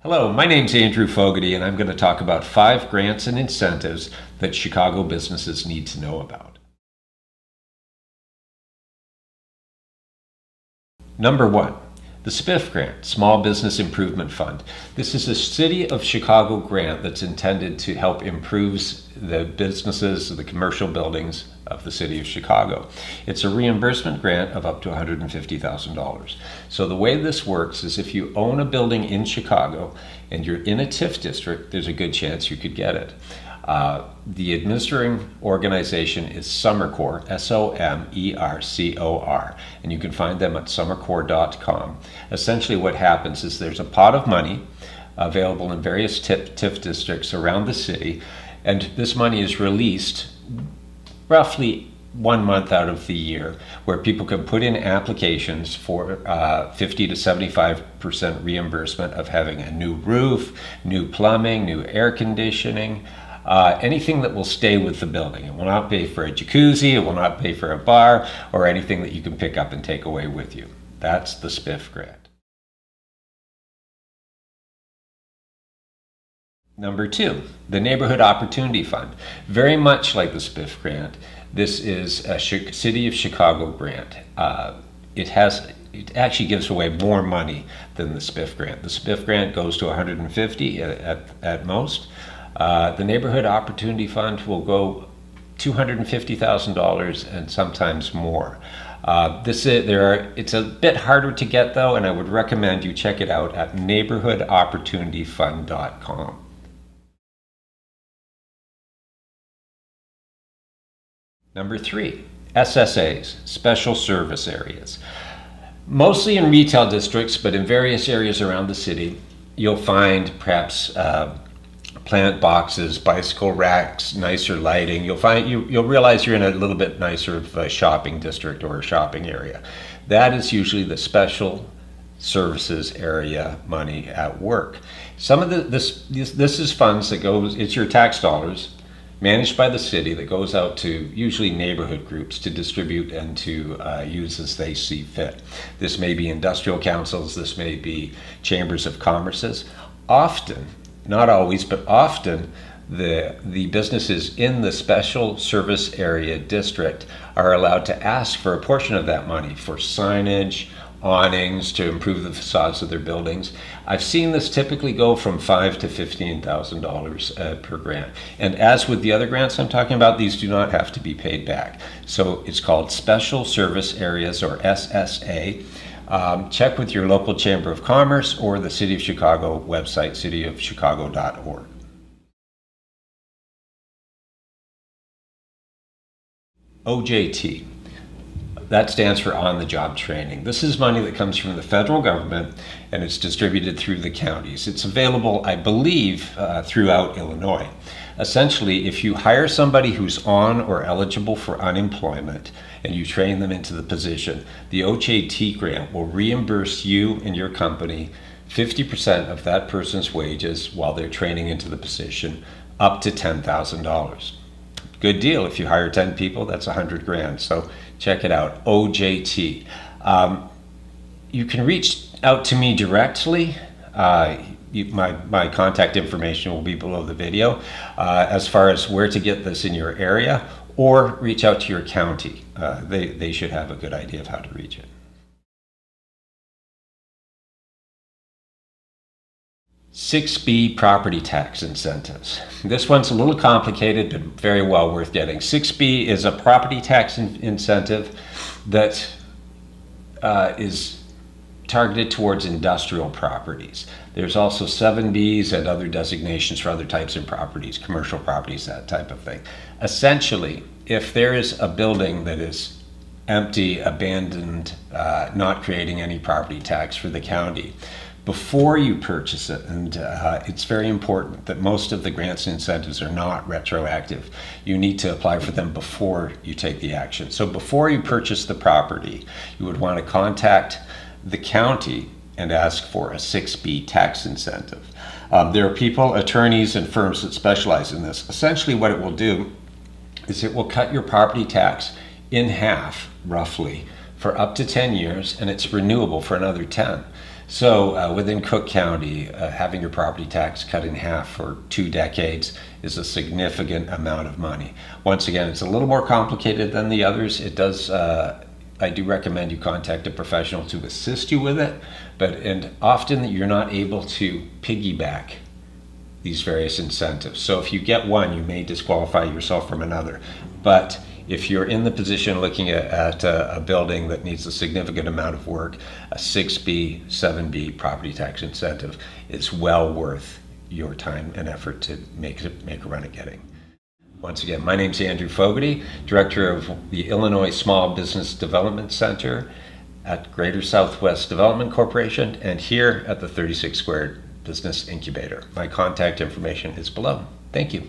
Hello, my name's Andrew Fogaty, and I'm going to talk about 5 grants and incentives that Chicago businesses need to know about. Number 1, the SBIF grant, Small Business Improvement Fund. This is a City of Chicago grant that's intended to help improve the businesses, the commercial buildings of the City of Chicago. It's a reimbursement grant of up to $150,000. So the way this works is if you own a building in Chicago and you're in a TIF district, there's a good chance you could get it. The administering organization is SomerCor, SOMERCOR, and you can find them at somercor.com. Essentially what happens is there's a pot of money available in various TIF districts around the city, and this money is released roughly 1 month out of the year, where people can put in applications for 50 to 75% reimbursement of having a new roof, new plumbing, new air conditioning, anything that will stay with the building. It will not pay for a jacuzzi, it will not pay for a bar, or anything that you can pick up and take away with you. That's the SBIF grant. Number 2, the Neighborhood Opportunity Fund. Very much like the SBIF grant, this is a City of Chicago grant. It actually gives away more money than the SBIF grant. The SBIF grant goes to $150 at most. The Neighborhood Opportunity Fund will go $250,000 and sometimes more. It's a bit harder to get though, and I would recommend you check it out at neighborhoodopportunityfund.com. Number 3, SSAs, Special Service Areas. Mostly in retail districts, but in various areas around the city, you'll find perhaps plant boxes, bicycle racks, nicer lighting. You'll realize you're in a little bit nicer of a shopping district or a shopping area. That is usually the special services area money at work. Some of this is funds that it's your tax dollars managed by the city that goes out to usually neighborhood groups to distribute and to use as they see fit. This may be industrial councils, this may be chambers of commerces. Often, not always, but often, the businesses in the special service area district are allowed to ask for a portion of that money for signage, awnings, to improve the facades of their buildings. I've seen this typically go from $5,000 to $15,000 per grant. And as with the other grants I'm talking about, these do not have to be paid back. So it's called Special Service Areas, or SSA. Check with your local Chamber of Commerce or the City of Chicago website, cityofchicago.org. OJT. That stands for on-the-job training. This is money that comes from the federal government, and it's distributed through the counties. It's available, I believe, throughout Illinois. Essentially, if you hire somebody who's on or eligible for unemployment and you train them into the position, the OJT grant will reimburse you and your company 50% of that person's wages while they're training into the position, up to $10,000. Good deal. If you hire 10 people, that's 100 grand. So check it out, OJT. You can reach out to me directly. My contact information will be below the video as far as where to get this in your area, or reach out to your county. They should have a good idea of how to reach it. $6B property tax incentives. This one's a little complicated, but very well worth getting. $6B is a property tax incentive that is targeted towards industrial properties. There's also 7Bs and other designations for other types of properties, commercial properties, that type of thing. Essentially, if there is a building that is empty, abandoned, not creating any property tax for the county, before you purchase it, and it's very important that most of the grants and incentives are not retroactive. You need to apply for them before you take the action. So before you purchase the property, you would want to contact the county and ask for a 6B tax incentive. There are people, attorneys, and firms that specialize in this. Essentially what it will do is it will cut your property tax in half, roughly, for up to 10 years, and it's renewable for another 10. So within Cook County, having your property tax cut in half for 2 decades is a significant amount of money. Once again, it's a little more complicated than the others. It does. I do recommend you contact a professional to assist you with it, and often you're not able to piggyback these various incentives. So if you get one, you may disqualify yourself from another. But if you're in the position looking at a building that needs a significant amount of work, a 6B, 7B property tax incentive is well worth your time and effort to make a run at getting. Once again, my name's Andrew Fogaty, Director of the Illinois Small Business Development Center at Greater Southwest Development Corporation, and here at the 36 Squared Business Incubator. My contact information is below. Thank you.